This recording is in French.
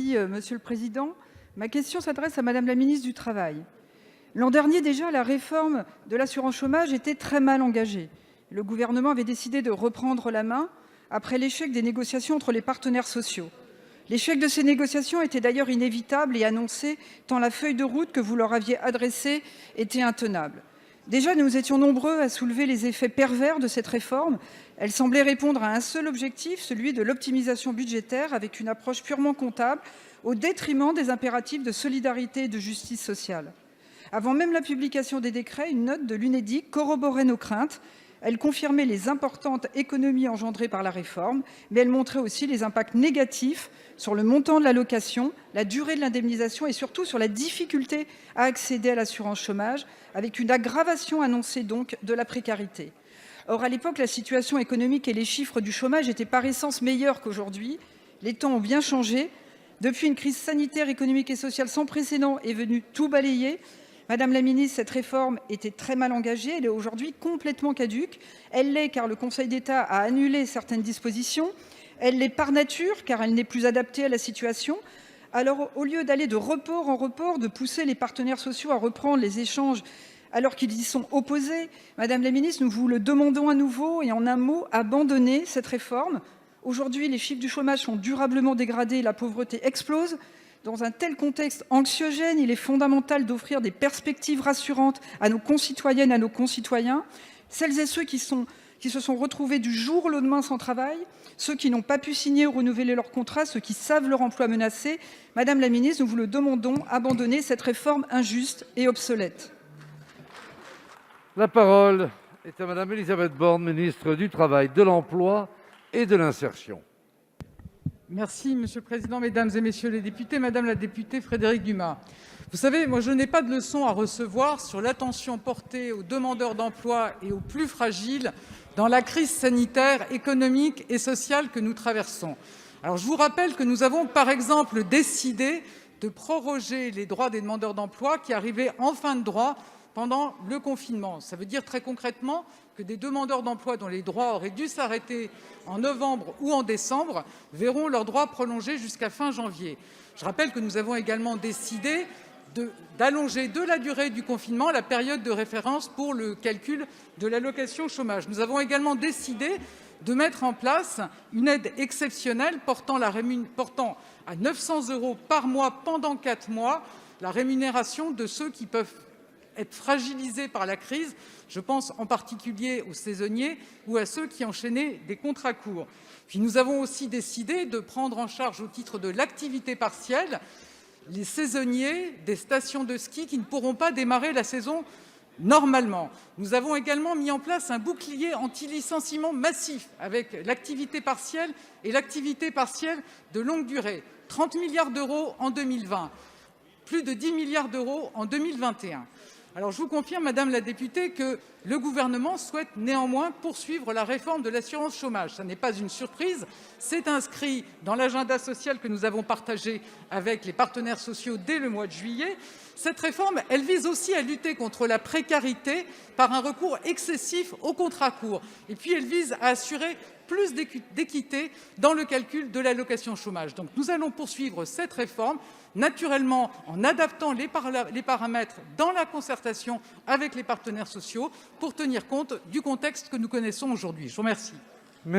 Monsieur le président. Ma question s'adresse à Madame la ministre du Travail. L'an dernier déjà, la réforme de l'assurance chômage était très mal engagée. Le gouvernement avait décidé de reprendre la main après l'échec des négociations entre les partenaires sociaux. L'échec de ces négociations était d'ailleurs inévitable et annoncé, tant la feuille de route que vous leur aviez adressée était intenable. Déjà, nous étions nombreux à soulever les effets pervers de cette réforme. Elle semblait répondre à un seul objectif, celui de l'optimisation budgétaire, avec une approche purement comptable, au détriment des impératifs de solidarité et de justice sociale. Avant même la publication des décrets, une note de l'Unédic corroborait nos craintes. Elle confirmait les importantes économies engendrées par la réforme, mais elle montrait aussi les impacts négatifs sur le montant de l'allocation, la durée de l'indemnisation et surtout sur la difficulté à accéder à l'assurance chômage, avec une aggravation annoncée donc de la précarité. Or, à l'époque, la situation économique et les chiffres du chômage étaient par essence meilleurs qu'aujourd'hui. Les temps ont bien changé. Depuis, une crise sanitaire, économique et sociale sans précédent est venue tout balayer. Madame la ministre, cette réforme était très mal engagée. Elle est aujourd'hui complètement caduque. Elle l'est car le Conseil d'État a annulé certaines dispositions. Elle l'est par nature car elle n'est plus adaptée à la situation. Alors, au lieu d'aller de report en report, de pousser les partenaires sociaux à reprendre les échanges alors qu'ils y sont opposés, Madame la ministre, nous vous le demandons à nouveau et en un mot, abandonnez cette réforme. Aujourd'hui, les chiffres du chômage sont durablement dégradés et la pauvreté explose. Dans un tel contexte anxiogène, il est fondamental d'offrir des perspectives rassurantes à nos concitoyennes et à nos concitoyens, celles et ceux qui se sont retrouvés du jour au lendemain sans travail, ceux qui n'ont pas pu signer ou renouveler leur contrat, ceux qui savent leur emploi menacé. Madame la ministre, nous vous le demandons, abandonnez cette réforme injuste et obsolète. La parole est à Madame Elisabeth Borne, ministre du Travail, de l'Emploi et de l'Insertion. Merci, Monsieur le Président, Mesdames et Messieurs les députés, Madame la députée Frédérique Dumas. Vous savez, moi, je n'ai pas de leçon à recevoir sur l'attention portée aux demandeurs d'emploi et aux plus fragiles dans la crise sanitaire, économique et sociale que nous traversons. Alors, je vous rappelle que nous avons, par exemple, décidé de proroger les droits des demandeurs d'emploi qui arrivaient en fin de droit pendant le confinement. Ça veut dire très concrètement que des demandeurs d'emploi dont les droits auraient dû s'arrêter en novembre ou en décembre verront leurs droits prolongés jusqu'à fin janvier. Je rappelle que nous avons également décidé d'allonger de la durée du confinement la période de référence pour le calcul de l'allocation chômage. Nous avons également décidé de mettre en place une aide exceptionnelle portant à 900 € par mois pendant 4 mois la rémunération de ceux qui peuvent être fragilisés par la crise. Je pense en particulier aux saisonniers ou à ceux qui enchaînaient des contrats courts. Puis nous avons aussi décidé de prendre en charge au titre de l'activité partielle les saisonniers des stations de ski qui ne pourront pas démarrer la saison normalement. Nous avons également mis en place un bouclier anti-licenciement massif avec l'activité partielle et l'activité partielle de longue durée. 30 milliards d'euros en 2020, plus de 10 milliards d'euros en 2021. Alors, je vous confirme, Madame la députée, que le Gouvernement souhaite néanmoins poursuivre la réforme de l'assurance chômage. Ce n'est pas une surprise, c'est inscrit dans l'agenda social que nous avons partagé avec les partenaires sociaux dès le mois de juillet. Cette réforme, elle vise aussi à lutter contre la précarité par un recours excessif aux contrats courts. Et puis, elle vise à assurer plus d'équité dans le calcul de l'allocation chômage. Donc, nous allons poursuivre cette réforme, naturellement en adaptant les paramètres dans la concertation avec les partenaires sociaux pour tenir compte du contexte que nous connaissons aujourd'hui. Je vous remercie.